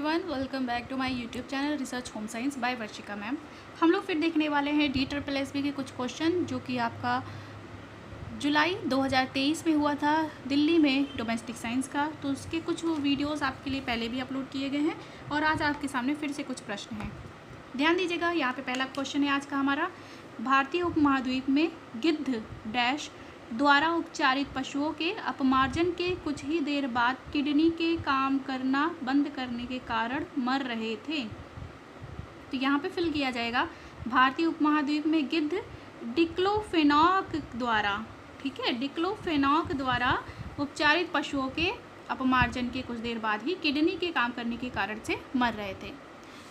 Everyone, welcome back to my YouTube channel research home science by Varshika ma'am. हम लोग फिर देखने वाले हैं DSSB के कुछ क्वेश्चन जो कि आपका जुलाई 2023 में हुआ था दिल्ली में डोमेस्टिक साइंस का। तो उसके कुछ वीडियोस आपके लिए पहले भी अपलोड किए गए हैं और आज आपके सामने फिर से कुछ प्रश्न हैं। ध्यान दीजिएगा, यहाँ पे पहला क्वेश्चन है आज का हमारा। भारतीय उपमहाद्वीप में गिद्ध डैश द्वारा उपचारित पशुओं के अपमार्जन के कुछ ही देर बाद किडनी के काम करना बंद करने के कारण मर रहे थे। तो यहाँ पे फिल किया जाएगा, भारतीय उपमहाद्वीप में गिद्ध डिक्लोफेनाक द्वारा, ठीक है, डिक्लोफेनाक द्वारा उपचारित पशुओं के अपमार्जन के कुछ देर बाद ही किडनी के काम करने के कारण से मर रहे थे।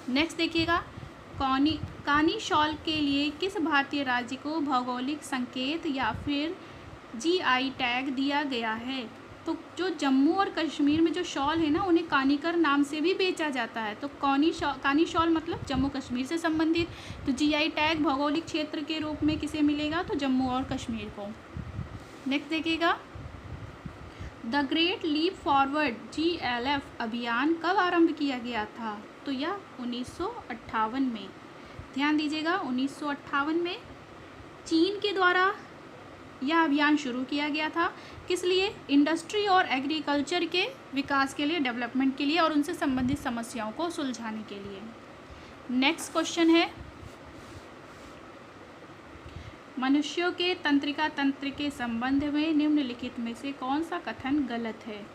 नेक्स्ट देखिएगा, कानी शॉल के लिए किस भारतीय राज्य को भौगोलिक संकेत या फिर GI टैग दिया गया है? तो जो जम्मू और कश्मीर में जो शॉल है ना, उन्हें कानीकर नाम से भी बेचा जाता है। तो कानी शॉल मतलब जम्मू कश्मीर से संबंधित। तो GI टैग भौगोलिक क्षेत्र के रूप में किसे मिलेगा? तो जम्मू और कश्मीर को। नेक्स्ट देखिएगा, the great leap forward GLF अभियान कब आरंभ किया गया था? तो यह 1958 में। ध्यान दीजिएगा, 1958 में चीन के द्वारा यह अभियान शुरू किया गया था। किस लिए? इंडस्ट्री और एग्रीकल्चर के विकास के लिए, डेवलपमेंट के लिए और उनसे संबंधित समस्याओं को सुलझाने के लिए। नेक्स्ट क्वेश्चन है, मनुष्यों के तंत्रिका तंत्र के संबंध में निम्नलिखित में से कौन सा कथन गलत है?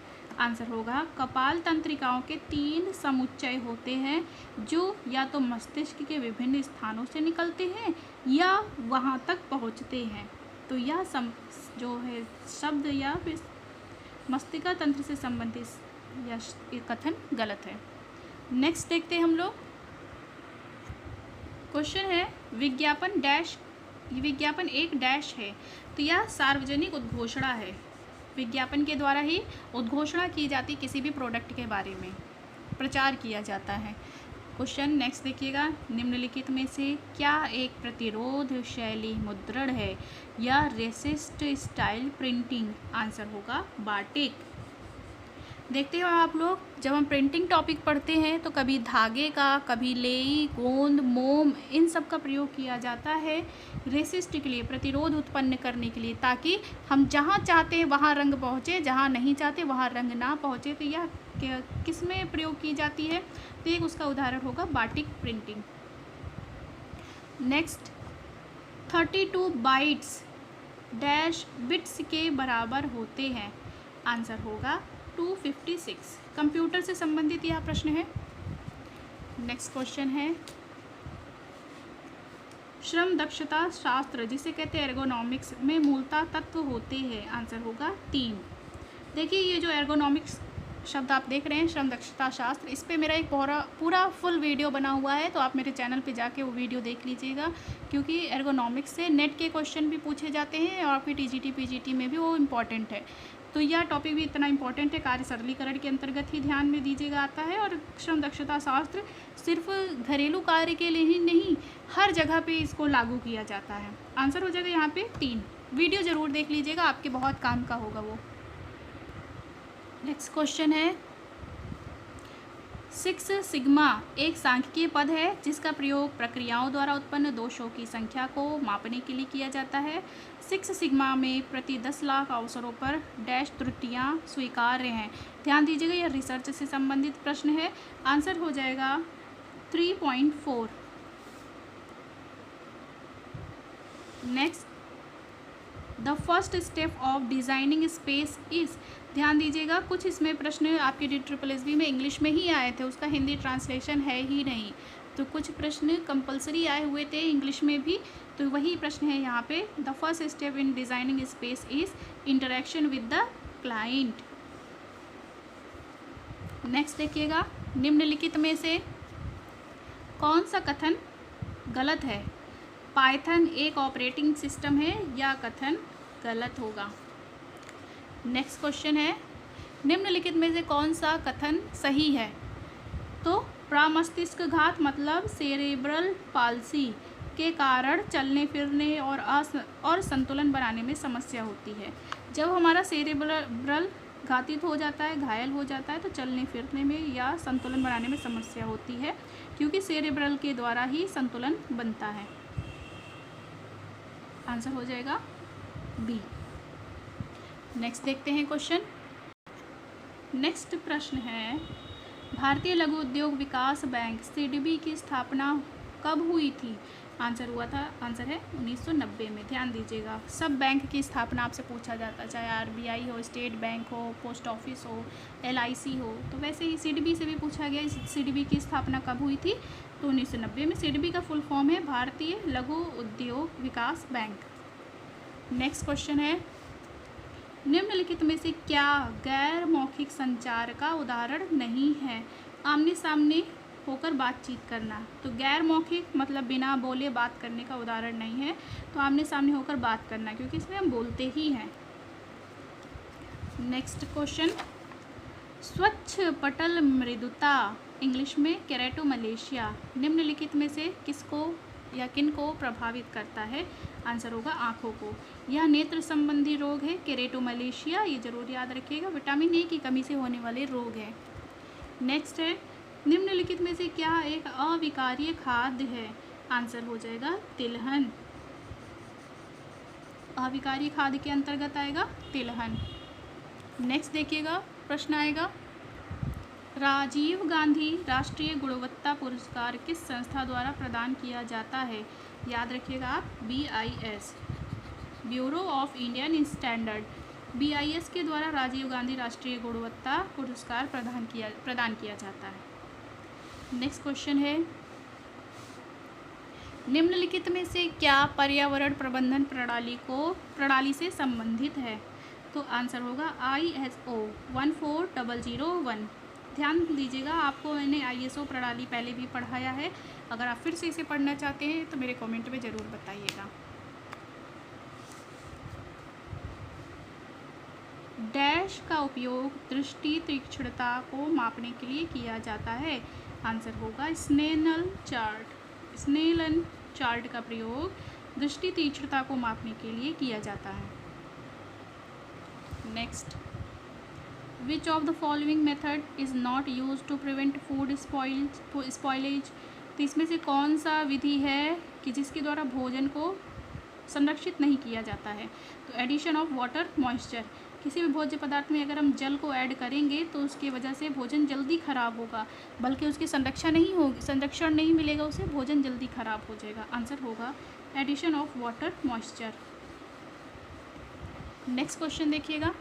आंसर होगा, कपाल तंत्रिकाओं के 3 समुच्चय होते हैं जो या तो मस्तिष्क के विभिन्न स्थानों से निकलते हैं या वहां तक पहुंचते हैं। तो यह जो है शब्द या फिर मस्तिष्क तंत्र से संबंधित यह कथन गलत है। नेक्स्ट देखते हैं हम लोग। क्वेश्चन है, विज्ञापन एक डैश है। तो यह सार्वजनिक उद्घोषणा है। विज्ञापन के द्वारा ही उद्घोषणा की जाती किसी भी प्रोडक्ट के बारे में प्रचार किया जाता है। क्वेश्चन नेक्स्ट देखिएगा, निम्नलिखित में से क्या एक प्रतिरोध शैली मुद्रण है या रेसिस्ट स्टाइल प्रिंटिंग? आंसर होगा बाटिक। देखते हो आप लोग, जब हम प्रिंटिंग टॉपिक पढ़ते हैं तो कभी धागे का, कभी लेई, गोंद, मोम, इन सब का प्रयोग किया जाता है रेसिस्ट के लिए, प्रतिरोध उत्पन्न करने के लिए, ताकि हम जहाँ चाहते हैं वहाँ रंग पहुँचे, जहाँ नहीं चाहते वहाँ रंग ना पहुँचे। तो यह किस में प्रयोग की जाती है? तो एक उसका उदाहरण होगा batik printing. Next, 32 bytes dash bits के बराबर होते हैं। आंसर होगा 256। कंप्यूटर से संबंधित यह प्रश्न है। नेक्स्ट क्वेश्चन है, श्रम दक्षता शास्त्र जिसे कहते हैं एर्गोनॉमिक्स में मूलतः तत्व होते हैं। आंसर होगा 3। देखिए, ये जो एर्गोनॉमिक्स शब्द आप देख रहे हैं, श्रम दक्षता शास्त्र, इस पे मेरा एक पूरा फुल वीडियो बना हुआ है। तो आप मेरे चैनल पे जाके वो वीडियो देख लीजिएगा, क्योंकि एर्गोनॉमिक्स से नेट के क्वेश्चन भी पूछे जाते हैं और फिर TGT PGT में भी वो इम्पॉर्टेंट है। तो यह टॉपिक भी इतना इम्पॉर्टेंट है, कार्य सरलीकरण के अंतर्गत ही ध्यान में दीजिएगा आता है। और श्रम दक्षता शास्त्र सिर्फ घरेलू कार्य के लिए ही नहीं, हर जगह पे इसको लागू किया जाता है। आंसर हो जाएगा यहाँ पे 3। वीडियो ज़रूर देख लीजिएगा, आपके बहुत काम का होगा वो। नेक्स्ट क्वेश्चन है, 6 सिग्मा एक सांख्यिकीय पद है जिसका प्रयोग प्रक्रियाओं द्वारा उत्पन्न दोषों की संख्या को मापने के लिए किया जाता है। 6 सिग्मा में प्रति 10 लाख अवसरों पर डैश त्रुटियां स्वीकार्य हैं। ध्यान दीजिएगा, यह रिसर्च से संबंधित प्रश्न है। आंसर हो जाएगा 3.4। Next, the first step of designing space is. ध्यान दीजिएगा, कुछ इसमें प्रश्न आपके DSSB में इंग्लिश में ही आए थे, उसका हिंदी ट्रांसलेशन है ही नहीं। तो कुछ प्रश्न कंपलसरी आए हुए थे इंग्लिश में भी, तो वही प्रश्न है यहाँ पे। The first step in designing space is interaction with the client. Next देखिएगा, निम्नलिखित में से कौन सा कथन गलत है? पाइथन एक ऑपरेटिंग सिस्टम है, यह कथन गलत होगा। नेक्स्ट क्वेश्चन है, निम्नलिखित में से कौन सा कथन सही है? तो प्रमस्तिष्क घात मतलब सेरेब्रल पाल्सी के कारण चलने फिरने और संतुलन बनाने में समस्या होती है। जब हमारा सेरेब्रल घातित हो जाता है, घायल हो जाता है तो चलने फिरने में या संतुलन बनाने में समस्या होती है, क्योंकि सेरेब्रल के द्वारा ही संतुलन बनता है। आंसर हो जाएगा बी। नेक्स्ट देखते हैं क्वेश्चन। नेक्स्ट प्रश्न है, भारतीय लघु उद्योग विकास बैंक सीडीबी की स्थापना कब हुई थी? आंसर है 1990 में। ध्यान दीजिएगा, सब बैंक की स्थापना आपसे पूछा जाता है, चाहे आरबीआई हो, स्टेट बैंक हो, पोस्ट ऑफिस हो, एलआईसी हो, तो वैसे ही सीडीबी से भी पूछा गया सीडीबी की स्थापना कब हुई थी, तो 1990 में। सीडीबी का फुल फॉर्म है भारतीय लघु उद्योग विकास बैंक। नेक्स्ट क्वेश्चन है, निम्नलिखित में से क्या गैर मौखिक संचार का उदाहरण नहीं है? आमने सामने होकर बातचीत करना, तो गैर मौखिक मतलब बिना बोले बात करने का उदाहरण नहीं है, तो आमने सामने होकर बात करना, क्योंकि इसमें हम बोलते ही हैं। नेक्स्ट क्वेश्चन, स्वच्छ पटल मृदुता इंग्लिश में केराटोमलेशिया निम्नलिखित में से किसको या किन को प्रभावित करता है? आंसर होगा आँखों को। यह नेत्र संबंधी रोग है केराटोमलेशिया, ये जरूर याद रखिएगा, विटामिन ए की कमी से होने वाले रोग है। नेक्स्ट है, निम्नलिखित में से क्या एक अविकारीय खाद्य है? आंसर हो जाएगा तिलहन। अविकारीय खाद्य के अंतर्गत आएगा तिलहन। नेक्स्ट देखिएगा, प्रश्न आएगा, राजीव गांधी राष्ट्रीय गुणवत्ता पुरस्कार किस संस्था द्वारा प्रदान किया जाता है? याद रखिएगा आप, BIS, bureau of Indian standard, BIS के द्वारा राजीव गांधी राष्ट्रीय गुणवत्ता पुरस्कार प्रदान किया जाता है। नेक्स्ट क्वेश्चन है, निम्नलिखित में से क्या पर्यावरण प्रबंधन प्रणाली से संबंधित है? तो आंसर होगा ISO 14001। ध्यान दीजिएगा, आपको मैंने ISO प्रणाली पहले भी पढ़ाया है, अगर आप फिर से इसे पढ़ना चाहते हैं तो मेरे कमेंट में ज़रूर बताइएगा। डैश का उपयोग दृष्टि तीक्ष्णता को मापने के लिए किया जाता है? आंसर होगा स्नेलन चार्ट का प्रयोग दृष्टि तीक्ष्णता को मापने के लिए किया जाता है। Next, which of the following method is not use to prevent food spoilage? तो इसमें से कौन सा विधि है कि जिसके द्वारा भोजन को संरक्षित नहीं किया जाता है? तो एडिशन ऑफ वाटर मॉइस्चर, किसी भी भोज्य पदार्थ में अगर हम जल को ऐड करेंगे तो उसकी वजह से भोजन जल्दी ख़राब होगा, बल्कि उसकी संरक्षण नहीं मिलेगा, उसे भोजन जल्दी ख़राब हो जाएगा। आंसर होगा addition of water moisture. Next question देखिएगा,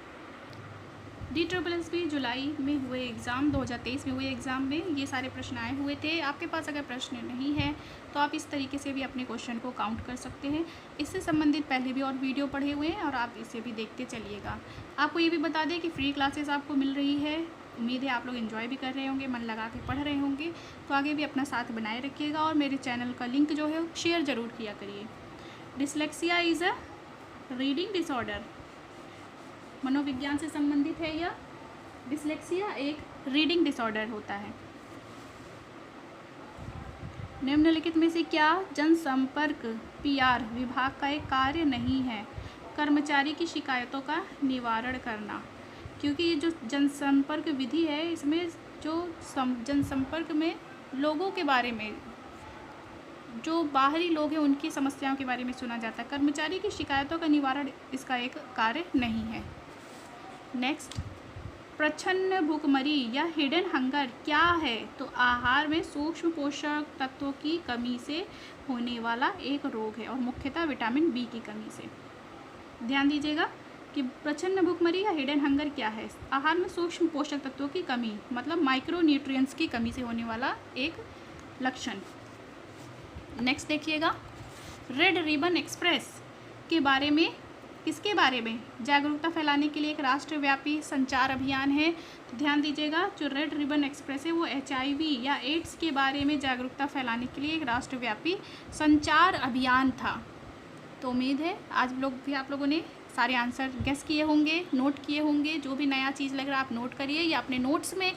DSSB जुलाई में हुए एग्ज़ाम 2023 में हुए एग्ज़ाम में ये सारे प्रश्न आए हुए थे। आपके पास अगर प्रश्न नहीं है तो आप इस तरीके से भी अपने क्वेश्चन को काउंट कर सकते हैं। इससे संबंधित पहले भी और वीडियो पढ़े हुए हैं और आप इसे भी देखते चलिएगा। आपको ये भी बता दें कि फ्री क्लासेस आपको मिल रही है, उम्मीद है आप लोग एंजॉय भी कर रहे होंगे, मन लगा के पढ़ रहे होंगे, तो आगे भी अपना साथ बनाए रखिएगा और मेरे चैनल का लिंक जो है शेयर ज़रूर किया करिए। Dyslexia is a reading disorder, मनोविज्ञान से संबंधित है यह। डिसलेक्सिया एक रीडिंग डिसऑर्डर होता है। निम्नलिखित में से क्या जनसंपर्क PR विभाग का एक कार्य नहीं है? कर्मचारी की शिकायतों का निवारण करना, क्योंकि ये जो जनसंपर्क विधि है इसमें जो जनसंपर्क में लोगों के बारे में, जो बाहरी लोग हैं उनकी समस्याओं के बारे में सुना जाता है। कर्मचारी की शिकायतों का निवारण इसका एक कार्य नहीं है। नेक्स्ट, प्रच्छन्न भूखमरी या हिडन हंगर क्या है? तो आहार में सूक्ष्म पोषक तत्वों की कमी से होने वाला एक रोग है और मुख्यतः विटामिन B की कमी से। ध्यान दीजिएगा कि प्रच्छन्न भूखमरी या हिडन हंगर क्या है? आहार में सूक्ष्म पोषक तत्वों की कमी, मतलब माइक्रो न्यूट्रिएंट्स की कमी से होने वाला एक लक्षण। नेक्स्ट देखिएगा, रेड रिबन एक्सप्रेस के बारे में, किसके बारे में? जागरूकता फैलाने के लिए एक राष्ट्रव्यापी संचार अभियान है। तो ध्यान दीजिएगा, जो रेड रिबन एक्सप्रेस है वो HIV या एड्स के बारे में जागरूकता फैलाने के लिए एक राष्ट्रव्यापी संचार अभियान था। तो उम्मीद है आज आप लोगों ने सारे आंसर गेस किए होंगे, नोट किए होंगे। जो भी नया चीज़ लग रहा है आप नोट करिए या अपने नोट्स में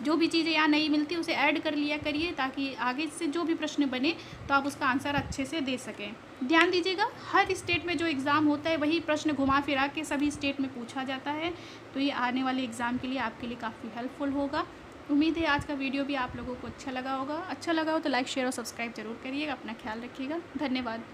जो भी चीज़ें यहाँ नहीं मिलती उसे ऐड कर लिया करिए, ताकि आगे से जो भी प्रश्न बने तो आप उसका आंसर अच्छे से दे सकें। ध्यान दीजिएगा, हर स्टेट में जो एग्ज़ाम होता है वही प्रश्न घुमा फिरा के सभी स्टेट में पूछा जाता है, तो ये आने वाले एग्ज़ाम के लिए आपके लिए काफ़ी हेल्पफुल होगा। उम्मीद है आज का वीडियो भी आप लोगों को अच्छा लगा होगा। अच्छा लगा हो तो लाइक, शेयर और सब्सक्राइब जरूर करिएगा। अपना ख्याल रखिएगा। धन्यवाद।